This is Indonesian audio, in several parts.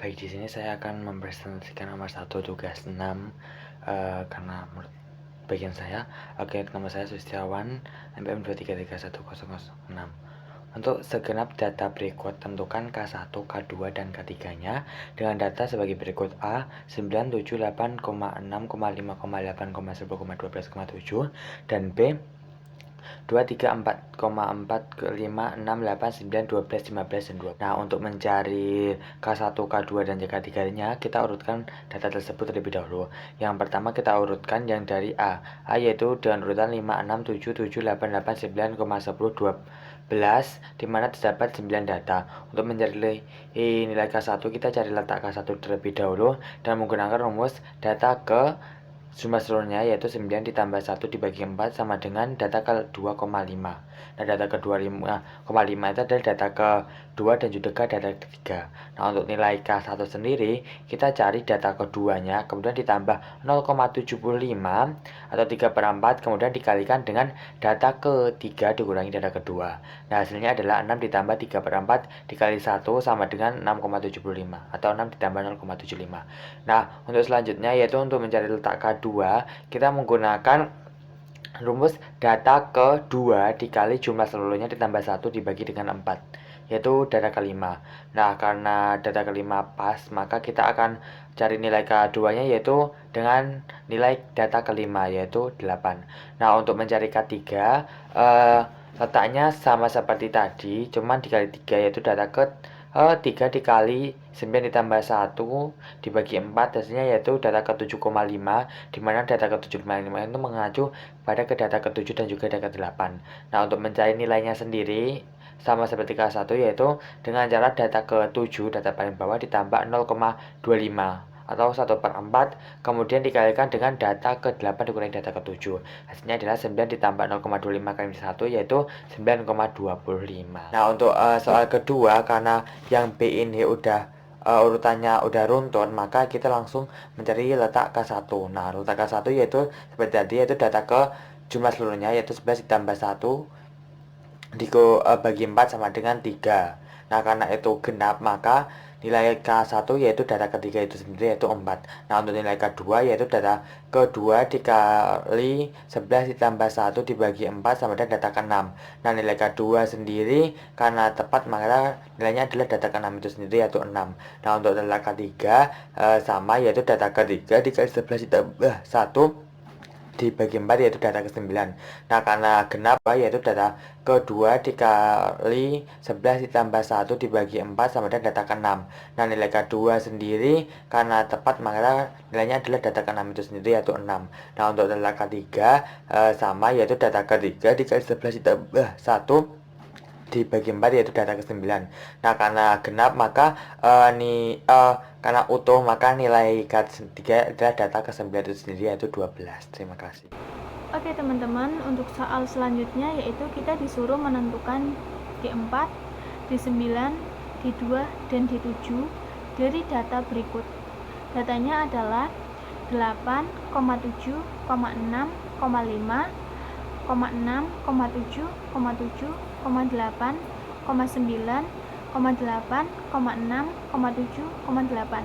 Baik, di sini saya akan mempresentasikan nomor 1 tugas 6, karena menurut bagian saya. Oke, nama saya Sustiawan, NPM 233310006. Untuk segenap data berikut, tentukan K1, K2, dan K3-nya dengan data sebagai berikut: A 978,6,5,8,10,12,7 dan B 234,4,5,6,8,9,12, 15, dan 12. Nah, untuk mencari K1, K2, dan K3-nya, kita urutkan data tersebut terlebih dahulu. Yang pertama kita urutkan yang dari A yaitu dengan urutan 5, 6, 7, 7, 8, 8, 9, 10, 12, di mana terdapat 9 data. Untuk mencari nilai K1, kita cari letak K1 terlebih dahulu dan menggunakan rumus data ke jumlah seluruhnya yaitu 9 ditambah 1 dibagi 4 sama dengan data ke-2,5. Nah, data ke-2,5 itu adalah data ke-2 dan juga data ketiga. Nah, untuk nilai K1 sendiri, kita cari data keduanya, kemudian ditambah 0,75 atau 3/4, kemudian dikalikan dengan data ketiga dikurangi data kedua. Nah, hasilnya adalah 6 ditambah 3/4 dikali 1 sama dengan 6,75 atau 6 ditambah 0,75. Nah, untuk selanjutnya yaitu untuk mencari letak K2, kita menggunakan rumus data ke-2 dikali jumlah seluruhnya ditambah 1 dibagi dengan 4, yaitu data kelima. Nah, karena data kelima pas, maka kita akan cari nilai K2-nya yaitu dengan nilai data kelima yaitu 8. Nah, untuk mencari K3, letaknya sama seperti tadi, cuman dikali 3 yaitu data ke-3 dikali 9 ditambah 1 dibagi 4, hasilnya yaitu data ke-7,5, dimana data ke-7,5 itu mengacu pada ke data ke-7 dan juga data ke-8. Nah, untuk mencari nilainya sendiri sama seperti K1 yaitu dengan cara data ke-7, data paling bawah, ditambah 0,25 atau 1/4, kemudian dikalikan dengan data ke-8 dikurangi data ke-7. Hasilnya adalah 9 ditambah 0,25 kali 1 yaitu 9,25. Nah, untuk soal kedua, karena yang B ini udah urutannya udah runtun, maka kita langsung mencari letak K1. Nah, letak K1 yaitu seperti tadi, yaitu data ke jumlah seluruhnya yaitu 11 ditambah 1 bagi 4 sama dengan 3. Nah, karena itu genap, maka nilai K1 yaitu data ketiga itu sendiri yaitu 4. Nah, untuk nilai K2 yaitu data kedua dikali 11 ditambah 1 dibagi 4 sama dengan data ke-6. Nah, nilai K2 sendiri karena tepat maka nilainya adalah data ke-6 itu sendiri yaitu 6. Nah, untuk data K3 sama yaitu data ketiga dikali 11 ditambah 1 dibagi 4 yaitu data ke-9. Nah, karena genap yaitu data kedua dikali 11 ditambah 1 dibagi 4 sama dengan data ke-6. Nah, nilai K2 sendiri karena tepat maka nilainya adalah data ke-6 itu sendiri yaitu 6. Nah, untuk data K3 sama yaitu data ketiga dikali 11 ditambah 1 dibagi 4 yaitu data ke-9. Nah, karena genap maka karena utuh maka nilai K3 adalah data ke-9 itu sendiri yaitu 12. Terima kasih. Oke teman-teman, untuk soal selanjutnya yaitu kita disuruh menentukan D4, D9, D2, dan D7 dari data berikut. Datanya adalah 8, 7, 6, 5, 6, 7, 7, 8, 9, 8, 6, 7, 8.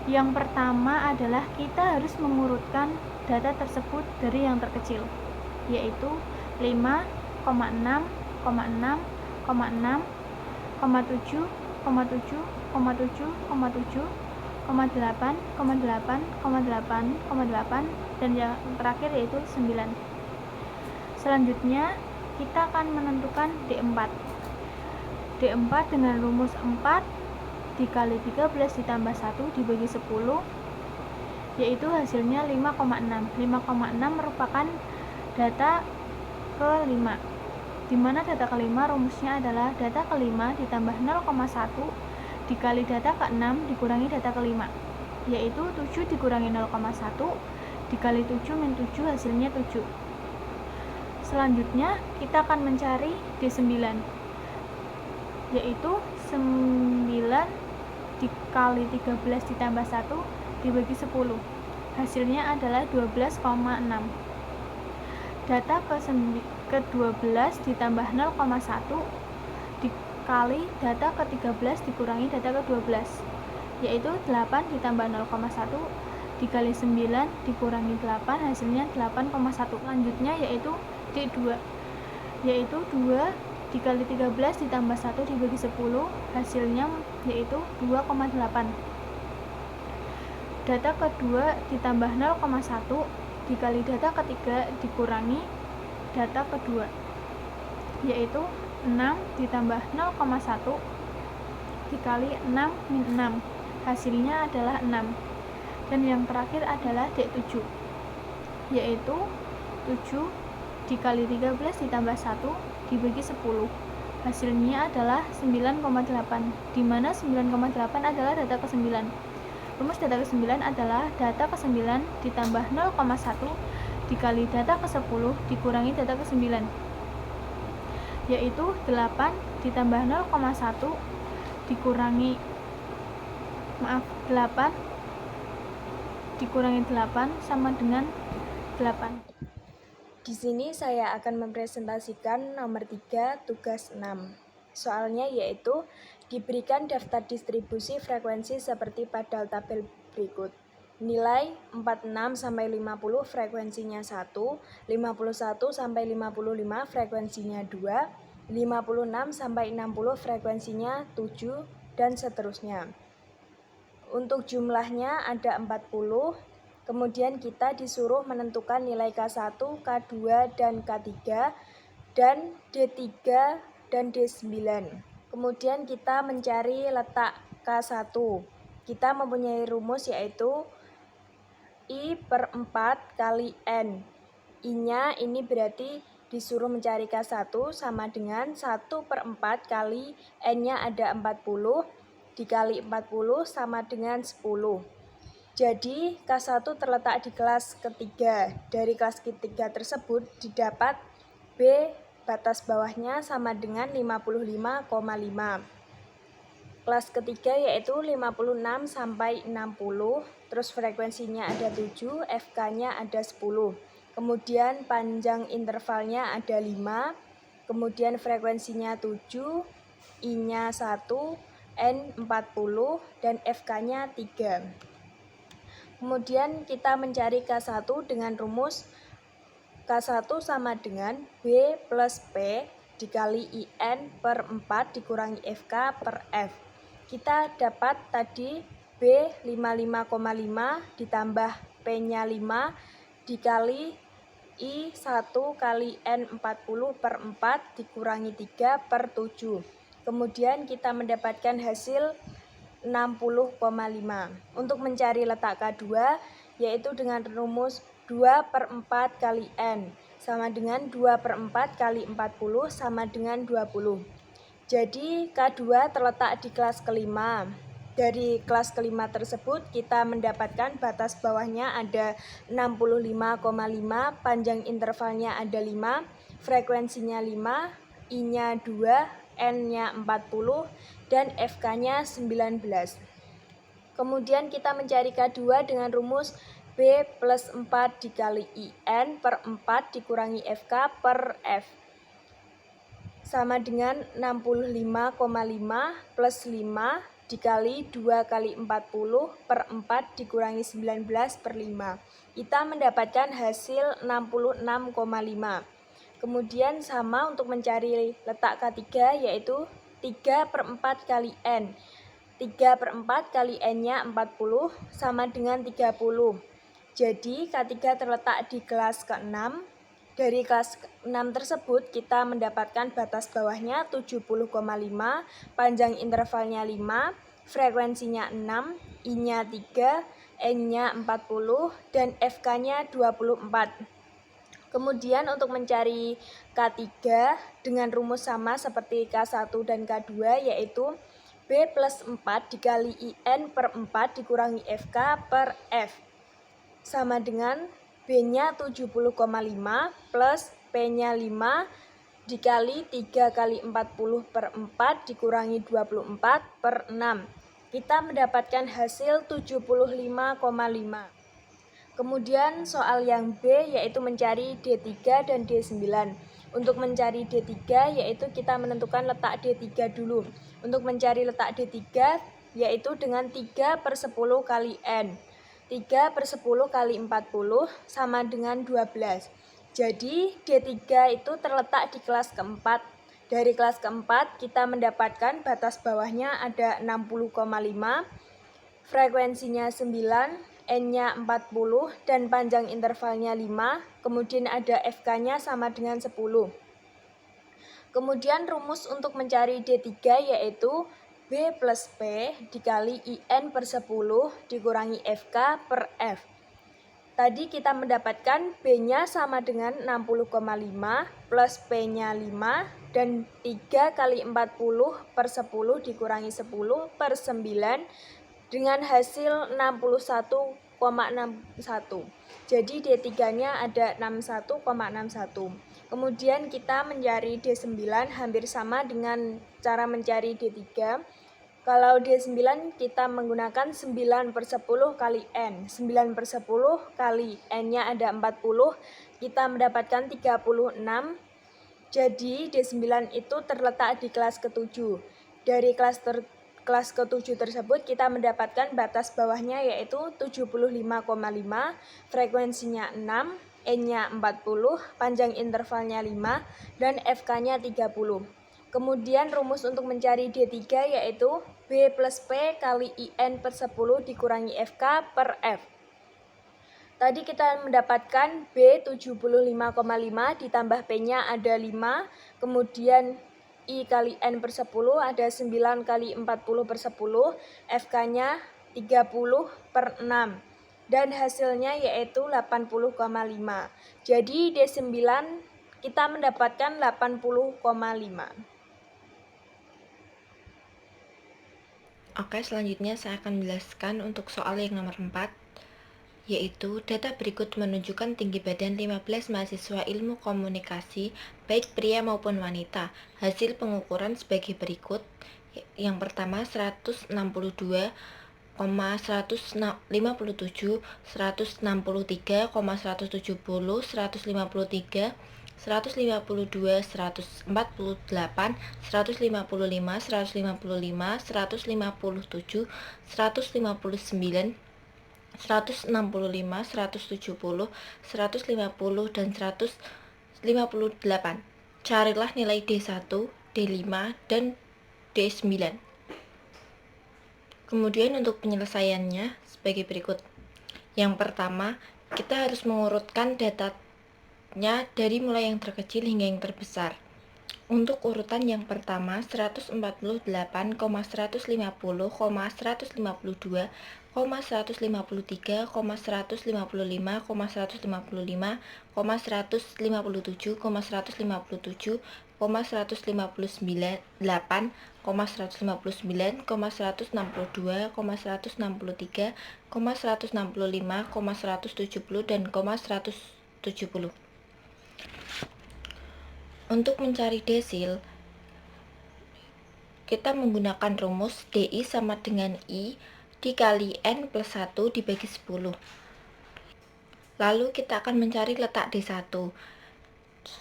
Yang pertama adalah kita harus mengurutkan data tersebut dari yang terkecil, yaitu 5, 6, 6, 6, 7, 7, 7, 7, 7, 8, 8, 8, 8, dan yang terakhir yaitu 9. Selanjutnya kita akan menentukan D4. D4 dengan rumus 4 dikali 13 ditambah 1 dibagi 10, yaitu hasilnya 5,6. 5,6 merupakan data ke-5, di mana data ke-5 rumusnya adalah data ke-5 ditambah 0,1 dikali data ke-6 dikurangi data ke-5, yaitu 7 dikurangi 0,1 dikali 7 min 7 hasilnya 7. Selanjutnya kita akan mencari D9, yaitu 9 dikali 13 ditambah 1 dibagi 10, hasilnya adalah 12,6. Data ke-12 ditambah 0,1 dikali data ke-13 dikurangi data ke-12, yaitu 8 ditambah 0,1 dikali 9 dikurangi 8 hasilnya 8,1. Selanjutnya yaitu D2, yaitu 2 dikali 13 ditambah 1 dibagi 10 hasilnya yaitu 2,8. Data kedua ditambah 0,1 dikali data ketiga dikurangi data kedua, yaitu 6 ditambah 0,1 dikali 6 min 6 hasilnya adalah 6. Dan yang terakhir adalah D7, yaitu 7 dikali 13 ditambah 1 dibagi 10 hasilnya adalah 9,8, di mana 9,8 adalah data ke-9. Rumus data ke-9 adalah data ke-9 ditambah 0,1 dikali data ke-10 dikurangi data ke-9, yaitu 8 ditambah 0,1 dikurangi 8 dikurangi 8 sama dengan 8. Di sini saya akan mempresentasikan nomor 3 tugas 6. Soalnya yaitu diberikan daftar distribusi frekuensi seperti pada tabel berikut. Nilai 46 sampai 50 frekuensinya 1, 51 sampai 55 frekuensinya 2, 56 sampai 60 frekuensinya 7 dan seterusnya. Untuk jumlahnya ada 40. Kemudian kita disuruh menentukan nilai K1, K2, dan K3, dan D3 dan D9. Kemudian kita mencari letak K1. Kita mempunyai rumus yaitu I per 4 kali N. I-nya ini berarti disuruh mencari K1 sama dengan 1 per 4 kali N-nya ada 40, dikali 40 sama dengan 10. Jadi K1 terletak di kelas ketiga. Dari kelas ketiga tersebut didapat B batas bawahnya sama dengan 55,5. Kelas ketiga yaitu 56 sampai 60, terus frekuensinya ada 7, FK-nya ada 10. Kemudian panjang intervalnya ada 5, kemudian frekuensinya 7, I-nya 1, N 40, dan FK-nya 3. Kemudian kita mencari K1 dengan rumus K1 sama dengan B plus P dikali IN per 4 dikurangi FK per F. Kita dapat tadi B 55,5 ditambah P-nya 5 dikali I 1 kali N 40 per 4 dikurangi 3 per 7. Kemudian kita mendapatkan hasil 60,5. Untuk mencari letak K2 yaitu dengan rumus 2 per 4 kali N sama dengan 2 per 4 kali 40 sama dengan 20. Jadi K2 terletak di kelas kelima. Dari kelas kelima tersebut kita mendapatkan batas bawahnya ada 65,5, panjang intervalnya ada 5, frekuensinya 5, I-nya 2, N-nya 40, dan FK-nya 19. Kemudian kita mencari K2 dengan rumus B plus 4 dikali IN per 4 dikurangi FK per F. Sama dengan 65,5 plus 5 dikali 2 kali 40 per 4 dikurangi 19 per 5. Kita mendapatkan hasil 66,5. Kemudian sama untuk mencari letak K3 yaitu 3 per 4 kali N. 3 per 4 kali N-nya 40 sama dengan 30. Jadi K3 terletak di kelas ke-6. Dari kelas 6 tersebut kita mendapatkan batas bawahnya 70,5, panjang intervalnya 5, frekuensinya 6, I-nya 3, N-nya 40, dan FK-nya 24. Kemudian untuk mencari K3 dengan rumus sama seperti K1 dan K2 yaitu B plus 4 dikali IN per 4 dikurangi FK per F. Sama dengan B-nya 70,5 plus P-nya 5 dikali 3 kali 40 per 4 dikurangi 24 per 6. Kita mendapatkan hasil 75,5. Kemudian soal yang B yaitu mencari D3 dan D9. Untuk mencari D3 yaitu kita menentukan letak D3 dulu. Untuk mencari letak D3 yaitu dengan 3/10 kali N. 3/10 kali 40 sama dengan 12. Jadi D3 itu terletak di kelas keempat. Dari kelas keempat kita mendapatkan batas bawahnya ada 60,5, frekuensinya 9, N-nya 40, dan panjang intervalnya 5, kemudian ada FK-nya sama dengan 10. Kemudian rumus untuk mencari D3 yaitu B plus P dikali IN/10 dikurangi FK per F. Tadi kita mendapatkan B-nya sama dengan 60,5 plus P-nya 5 dan 3 kali 40/10 dikurangi 10 per 9 dengan hasil 61,61. Jadi D3-nya ada 61,61. Kemudian kita mencari D9 hampir sama dengan cara mencari D3. Kalau D9 kita menggunakan 9/10 kali N. 9/10 kali N-nya ada 40, kita mendapatkan 36. Jadi D9 itu terletak di kelas ke-7. Dari kelas ke-7 tersebut kita mendapatkan batas bawahnya yaitu 75,5, frekuensinya 6, N-nya 40, panjang intervalnya 5, dan FK-nya 30. Kemudian rumus untuk mencari D3 yaitu B plus P kali IN/10 dikurangi FK per F. Tadi kita mendapatkan B 75,5 ditambah P-nya ada 5, kemudian I kali N/10 ada 9 kali 40/10, FK-nya 30/6. Dan hasilnya yaitu 80,5. Jadi D9 kita mendapatkan 80,5. Oke, selanjutnya saya akan menjelaskan untuk soal yang nomor 4, yaitu data berikut menunjukkan tinggi badan 15 mahasiswa ilmu komunikasi, baik pria maupun wanita. Hasil pengukuran sebagai berikut. Yang pertama 162,157, 163,170, 153, 152, 148, 155, 155, 155, 157, 159, 165, 170, 150, dan 158. Carilah nilai D1, D5, dan D9. Kemudian untuk penyelesaiannya sebagai berikut. Yang pertama, kita harus mengurutkan datanya dari mulai yang terkecil hingga yang terbesar. Untuk urutan yang pertama 148,150,152, 153,155,155, 157,157, 157,159, 159,130, 162, 163, 165, 170, dan 170. Untuk mencari desil, kita menggunakan rumus DI sama dengan I dikali N plus 1 dibagi 10. Lalu kita akan mencari letak D1,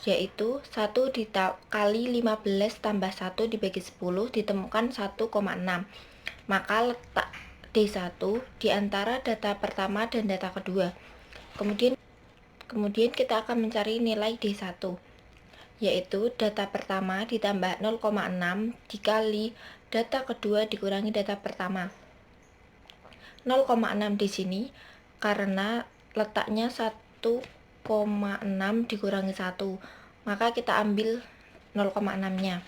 yaitu 1 dikali 15 tambah 1 dibagi 10 ditemukan 1,6. Maka letak D1 di antara data pertama dan data kedua. Kemudian kita akan mencari nilai D1, yaitu data pertama ditambah 0,6 dikali data kedua dikurangi data pertama. 0,6 di sini karena letaknya 1,6 dikurangi 1, maka kita ambil 0,6-nya.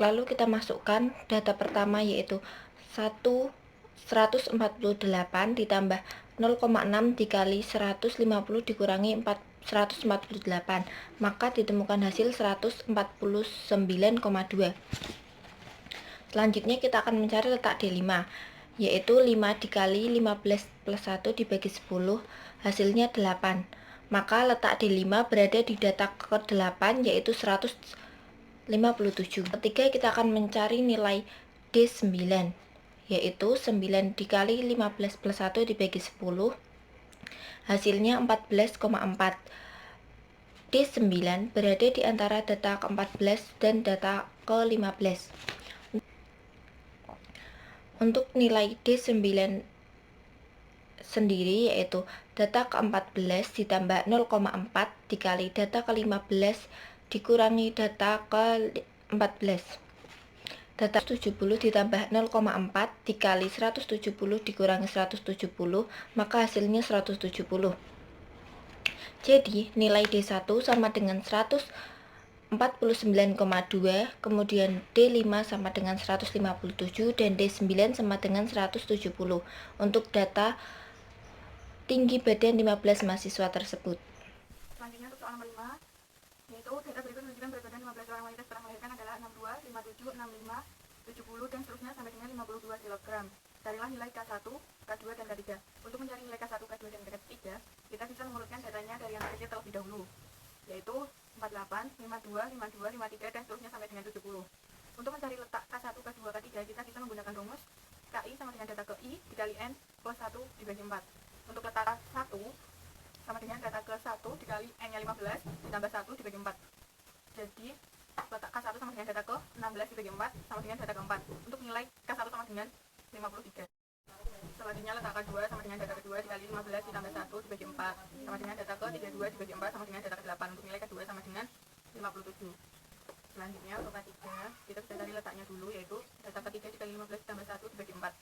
Lalu kita masukkan data pertama yaitu 148 ditambah 0,6 dikali 150 dikurangi 148, maka ditemukan hasil 149,2. Selanjutnya kita akan mencari letak D5, yaitu 5 dikali 15 plus 1 dibagi 10, hasilnya 8. Maka letak D5 berada di data ke-8 yaitu 157. Ketiga kita akan mencari nilai D9, yaitu 9 dikali 15 plus 1 dibagi 10, hasilnya 14,4. D9 berada di antara data ke-14 dan data ke-15. Untuk nilai D9 sendiri yaitu data ke-14 ditambah 0,4 dikali data ke-15 dikurangi data ke-14. Data 70 ditambah 0,4 dikali 170 dikurangi 170, maka hasilnya 170. Jadi nilai D1 sama dengan 149,2, kemudian D5 sama dengan 157, dan D9 sama dengan 170 untuk data tinggi badan 15 mahasiswa tersebut. Selanjutnya untuk soal nomor 5, yaitu data berikut menunjukkan berat badan 15 orang wanita setelah melahirkan adalah 62, 57, 65, 70, dan seterusnya sampai dengan 52 kg. Carilah nilai K1, K2, dan K3. Untuk mencari nilai K1, K2, dan K3, kita bisa mengurutkan datanya dari yang terkecil terlebih dahulu, yaitu 48, 52, 52, 53, dan seterusnya sampai dengan 70. Untuk mencari letak K1, K2, K3, kita bisa menggunakan rumus KI sama dengan data ke I dikali N plus 1 dibagi 4. Untuk letak K1 sama dengan data ke-1 dikali N-nya 15 ditambah 1 dibagi 4. Jadi letak K1 sama dengan data ke-16 dibagi 4 sama dengan data ke-4. Untuk nilai K1 sama dengan 53. Selanjutnya letak K2 sama dengan data ke-2 dikali 15 ditambah 1 dibagi 4 sama dengan data ke-32 dibagi 4 sama dengan data ke-8. Untuk nilai K2 sama dengan 57. Selanjutnya untuk K3 kita bisa cari letaknya dulu, yaitu data K3 dikali 15 ditambah 1 dibagi 4